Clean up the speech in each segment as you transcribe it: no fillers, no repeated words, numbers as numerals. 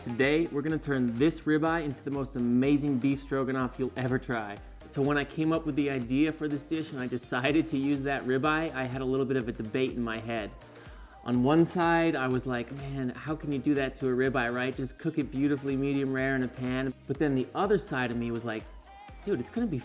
Today, we're gonna turn this ribeye into the most amazing beef stroganoff you'll ever try. So when I came up with the idea for this dish and I decided to use that ribeye, I had a little bit of a debate in my head. On one side, I was like, man, how can you do that to a ribeye, right? Just cook it beautifully medium rare in a pan. But then the other side of me was like, dude, it's gonna be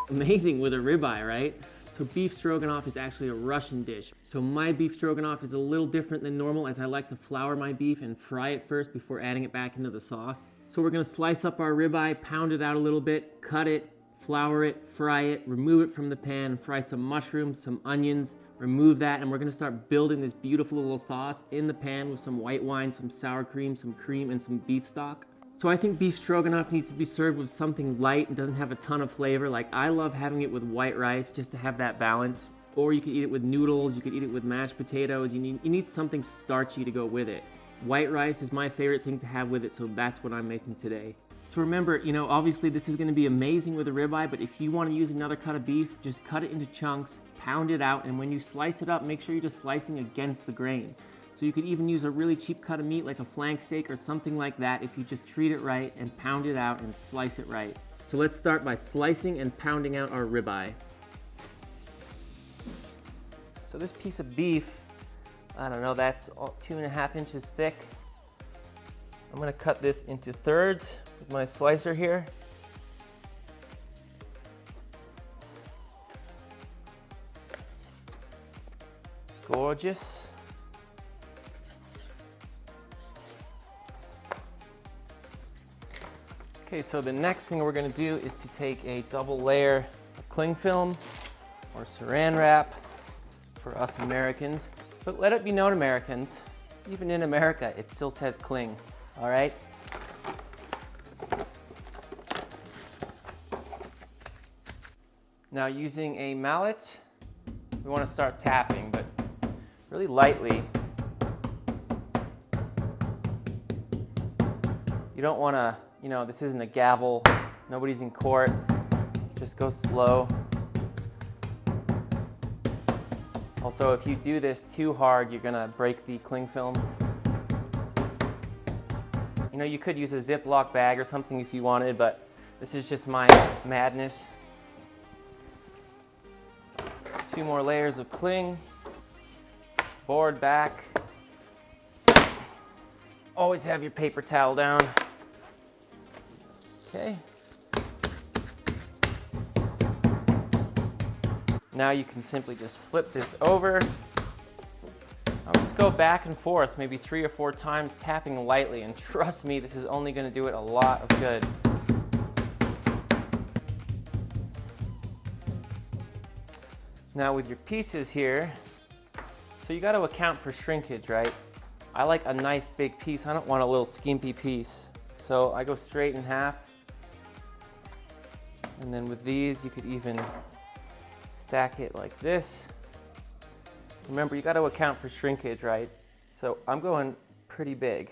amazing with a ribeye, right? So beef stroganoff is actually a Russian dish. So my beef stroganoff is a little different than normal, as I like to flour my beef and fry it first before adding it back into the sauce. So we're gonna slice up our ribeye, pound it out a little bit, cut it, flour it, fry it, remove it from the pan, fry some mushrooms, some onions, remove that, and we're gonna start building this beautiful little sauce in the pan with some white wine, some sour cream, and some beef stock. So I think beef stroganoff needs to be served with something light and doesn't have a ton of flavor. Like, I love having it with white rice just to have that balance. Or you could eat it with noodles, you could eat it with mashed potatoes. You need something starchy to go with it. White rice is my favorite thing to have with it, so that's what I'm making today. So remember, obviously this is gonna be amazing with a ribeye, but if you wanna use another cut of beef, just cut it into chunks, pound it out, and when you slice it up, make sure you're just slicing against the grain. So you could even use a really cheap cut of meat like a flank steak or something like that if you just treat it right and pound it out and slice it right. So let's start by slicing and pounding out our ribeye. So this piece of beef, I don't know, that's 2.5 inches thick. I'm gonna cut this into thirds with my slicer here. Gorgeous. Okay, so the next thing we're gonna do is to take a double layer of cling film or saran wrap for us Americans. But let it be known, Americans, even in America, it still says cling, all right? Now using a mallet, we wanna start tapping, but really lightly. You don't wanna, this isn't a gavel, nobody's in court, just go slow. Also, if you do this too hard, you're gonna break the cling film. You could use a Ziploc bag or something if you wanted, but this is just my madness. 2 more layers of cling, board back. Always have your paper towel down. Okay. Now you can simply just flip this over. I'll just go back and forth maybe 3 or 4 times, tapping lightly, and trust me, this is only going to do it a lot of good. Now with your pieces here, so you got to account for shrinkage, right? I like a nice big piece. I don't want a little skimpy piece. So I go straight in half. And then with these, you could even stack it like this. Remember, you got to account for shrinkage, right? So I'm going pretty big.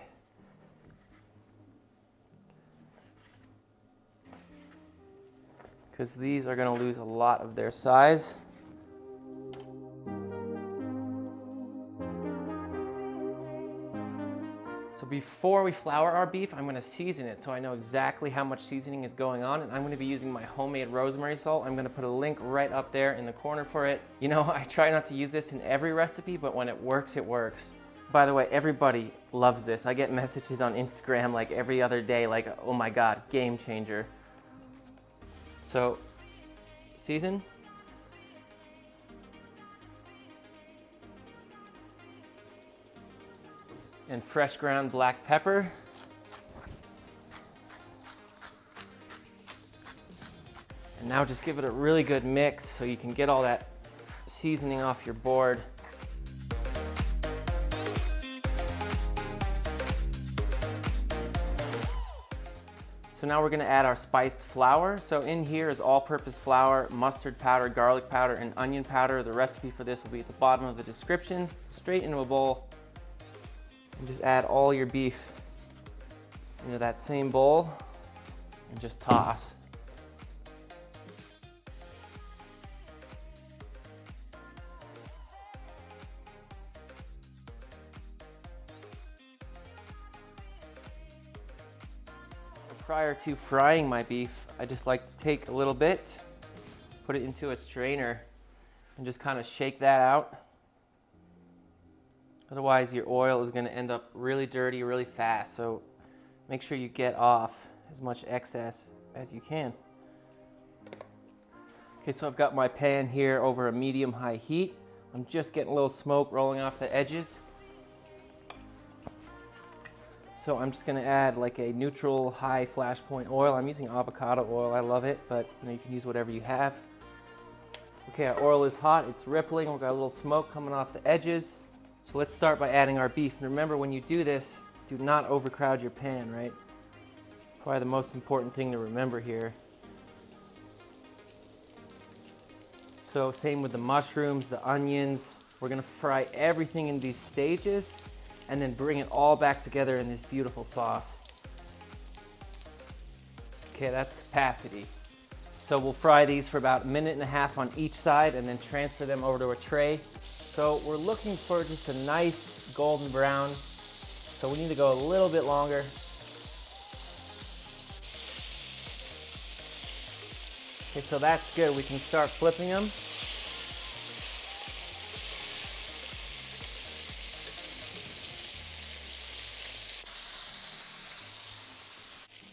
Because these are going to lose a lot of their size. So before we flour our beef, I'm gonna season it so I know exactly how much seasoning is going on, and I'm gonna be using my homemade rosemary salt. I'm gonna put a link right up there in the corner for it. I try not to use this in every recipe, but when it works, it works. By the way, everybody loves this. I get messages on Instagram like every other day, like, oh my God, game changer. So, season. and fresh ground black pepper. And now just give it a really good mix so you can get all that seasoning off your board. So now we're gonna add our spiced flour. So in here is all-purpose flour, mustard powder, garlic powder, and onion powder. The recipe for this will be at the bottom of the description. Straight into a bowl. And just add all your beef into that same bowl and just toss. Prior to frying my beef, I just like to take a little bit, put it into a strainer, and just kind of shake that out. Otherwise, your oil is going to end up really dirty really fast. So make sure you get off as much excess as you can. Okay, so I've got my pan here over a medium-high heat. I'm just getting a little smoke rolling off the edges. So I'm just gonna add like a neutral high flash point oil. I'm using avocado oil, I love it, but you can use whatever you have. Okay, our oil is hot, it's rippling, we've got a little smoke coming off the edges. So let's start by adding our beef. And remember, when you do this, do not overcrowd your pan, right? Probably the most important thing to remember here. So same with the mushrooms, the onions. We're gonna fry everything in these stages and then bring it all back together in this beautiful sauce. Okay, that's capacity. So we'll fry these for about 1.5 minutes on each side and then transfer them over to a tray. So we're looking for just a nice golden brown. So we need to go a little bit longer. Okay, so that's good. We can start flipping them.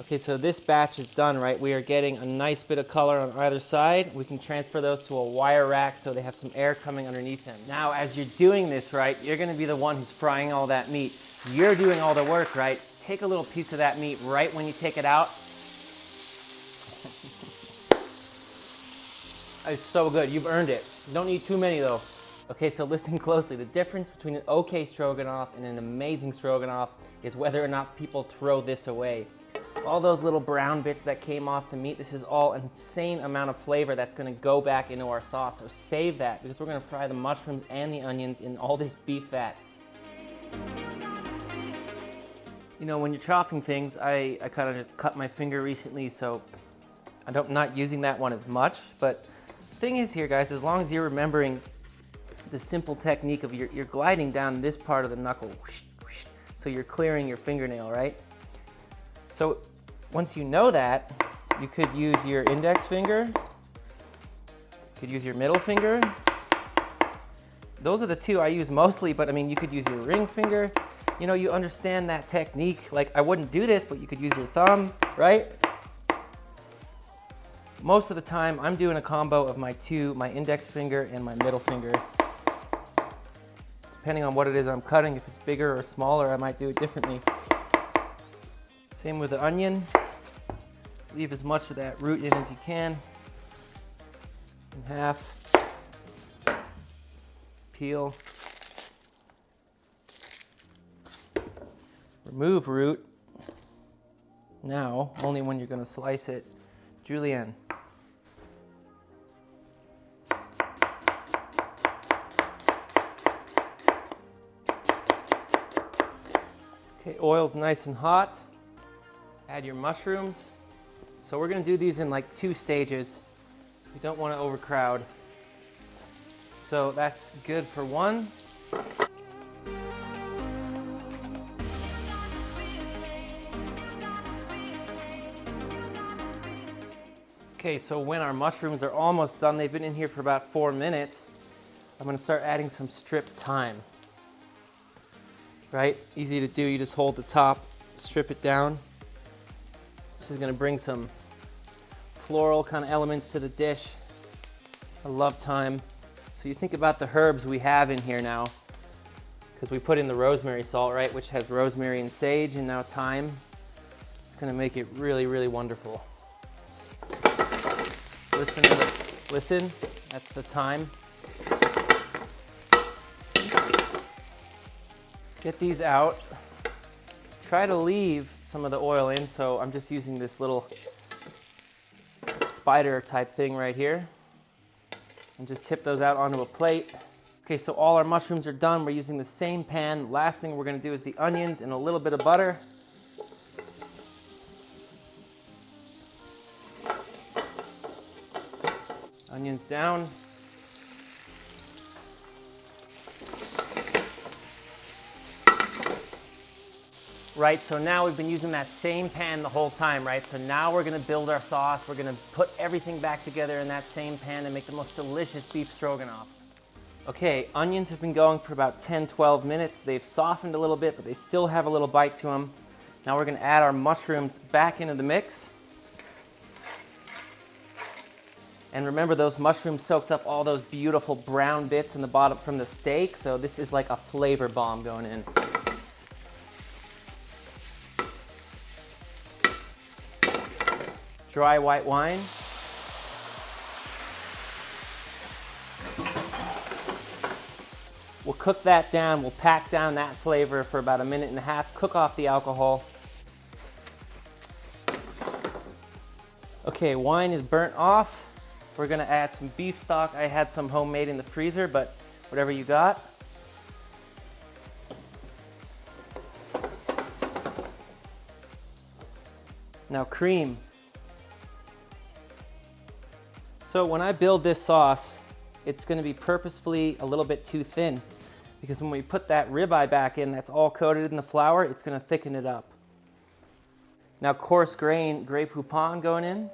Okay, so this batch is done, right? We are getting a nice bit of color on either side. We can transfer those to a wire rack so they have some air coming underneath them. Now, as you're doing this, right, you're gonna be the one who's frying all that meat. You're doing all the work, right? Take a little piece of that meat right when you take it out. It's so good, you've earned it. You don't need too many though. Okay, so listen closely. The difference between an okay stroganoff and an amazing stroganoff is whether or not people throw this away. All those little brown bits that came off the meat, this is all an insane amount of flavor that's gonna go back into our sauce. So save that, because we're gonna fry the mushrooms and the onions in all this beef fat. You know, when you're chopping things, I kind of just cut my finger recently, so I'm not using that one as much. But the thing is here, guys, as long as you're remembering the simple technique of you're gliding down this part of the knuckle, whoosh, whoosh, so you're clearing your fingernail, right? So once you know that, you could use your index finger, you could use your middle finger. Those are the two I use mostly, but I mean, you could use your ring finger. You know, you understand that technique. Like, I wouldn't do this, but you could use your thumb, right? Most of the time, I'm doing a combo of my index finger and my middle finger. Depending on what it is I'm cutting, if it's bigger or smaller, I might do it differently. Same with the onion. Leave as much of that root in as you can. In half. Peel. Remove root. Now, only when you're going to slice it. Julienne. Okay, oil's nice and hot. Add your mushrooms. So we're gonna do these in like 2 stages. We don't want to overcrowd. So that's good for 1. Okay, so when our mushrooms are almost done, they've been in here for about 4 minutes, I'm gonna start adding some stripped thyme. Right, easy to do, you just hold the top, strip it down. This is gonna bring some floral kind of elements to the dish. I love thyme. So you think about the herbs we have in here now. because we put in the rosemary salt, right, which has rosemary and sage and now thyme. It's gonna make it really, really wonderful. Listen, that's the thyme. Get these out. Try to leave some of the oil in, so I'm just using this little spider type thing right here. And just tip those out onto a plate. Okay, so all our mushrooms are done. We're using the same pan. Last thing we're gonna do is the onions and a little bit of butter. Onions down. Right, so now we've been using that same pan the whole time, right? So now we're gonna build our sauce. We're gonna put everything back together in that same pan and make the most delicious beef stroganoff. Okay, onions have been going for about 10, 12 minutes. They've softened a little bit, but they still have a little bite to them. Now we're gonna add our mushrooms back into the mix. And remember, those mushrooms soaked up all those beautiful brown bits in the bottom from the steak, so this is like a flavor bomb going in. Dry white wine. We'll cook that down. We'll pack down that flavor for about 1.5 minutes, cook off the alcohol. Okay, wine is burnt off. We're gonna add some beef stock. I had some homemade in the freezer, but whatever you got. Now cream. So when I build this sauce, it's gonna be purposefully a little bit too thin because when we put that ribeye back in, that's all coated in the flour, it's gonna thicken it up. Now coarse grain Grey Poupon going in.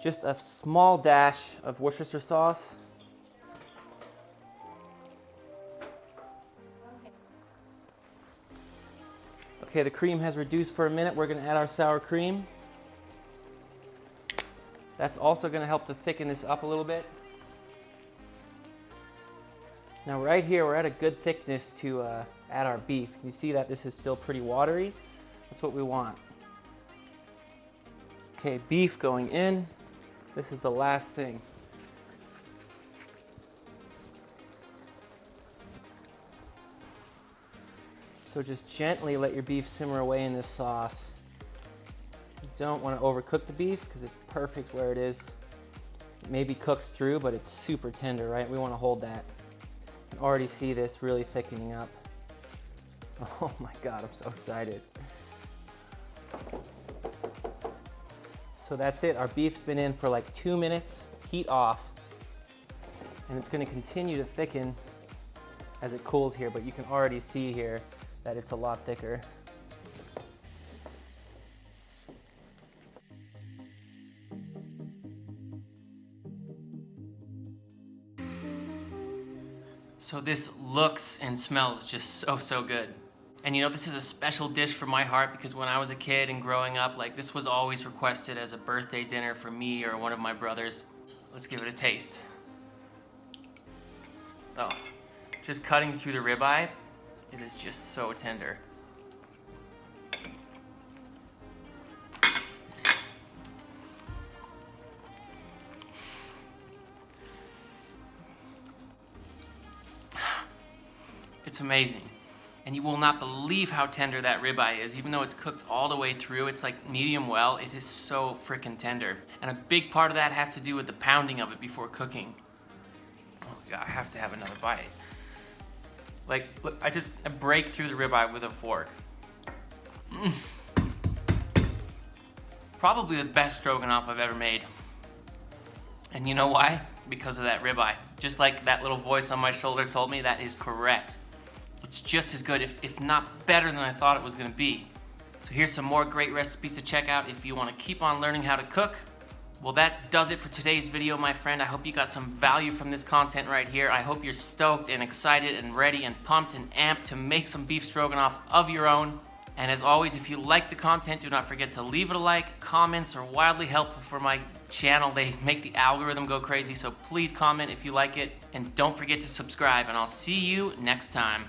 Just a small dash of Worcestershire sauce. Okay, the cream has reduced for a minute. We're gonna add our sour cream. That's also gonna help to thicken this up a little bit. Now right here, we're at a good thickness to add our beef. You see that this is still pretty watery? That's what we want. Okay, beef going in. This is the last thing. So just gently let your beef simmer away in this sauce. You don't want to overcook the beef because it's perfect where it is. It may be cooked through, but it's super tender, right? We want to hold that. You can already see this really thickening up. Oh my God, I'm so excited. So that's it. Our beef's been in for like 2 minutes, heat off, and it's going to continue to thicken as it cools here, but you can already see here that it's a lot thicker. So this looks and smells just so good. And you know, this is a special dish for my heart because when I was a kid and growing up, like this was always requested as a birthday dinner for me or one of my brothers. Let's give it a taste. Oh, just cutting through the ribeye, it is just so tender. It's amazing. And you will not believe how tender that ribeye is. Even though it's cooked all the way through, it's like medium well, it is so freaking tender. And a big part of that has to do with the pounding of it before cooking. Oh God, I have to have another bite. Like, look, I break through the ribeye with a fork. Probably the best stroganoff I've ever made. And you know why? Because of that ribeye. Just like that little voice on my shoulder told me, that is correct. It's just as good, if not better than I thought it was gonna be. So here's some more great recipes to check out if you wanna keep on learning how to cook. Well, that does it for today's video, my friend. I hope you got some value from this content right here. I hope you're stoked and excited and ready and pumped and amped to make some beef stroganoff of your own. And as always, if you like the content, do not forget to leave it a like. Comments are wildly helpful for my channel. They make the algorithm go crazy, so please comment if you like it. And don't forget to subscribe, and I'll see you next time.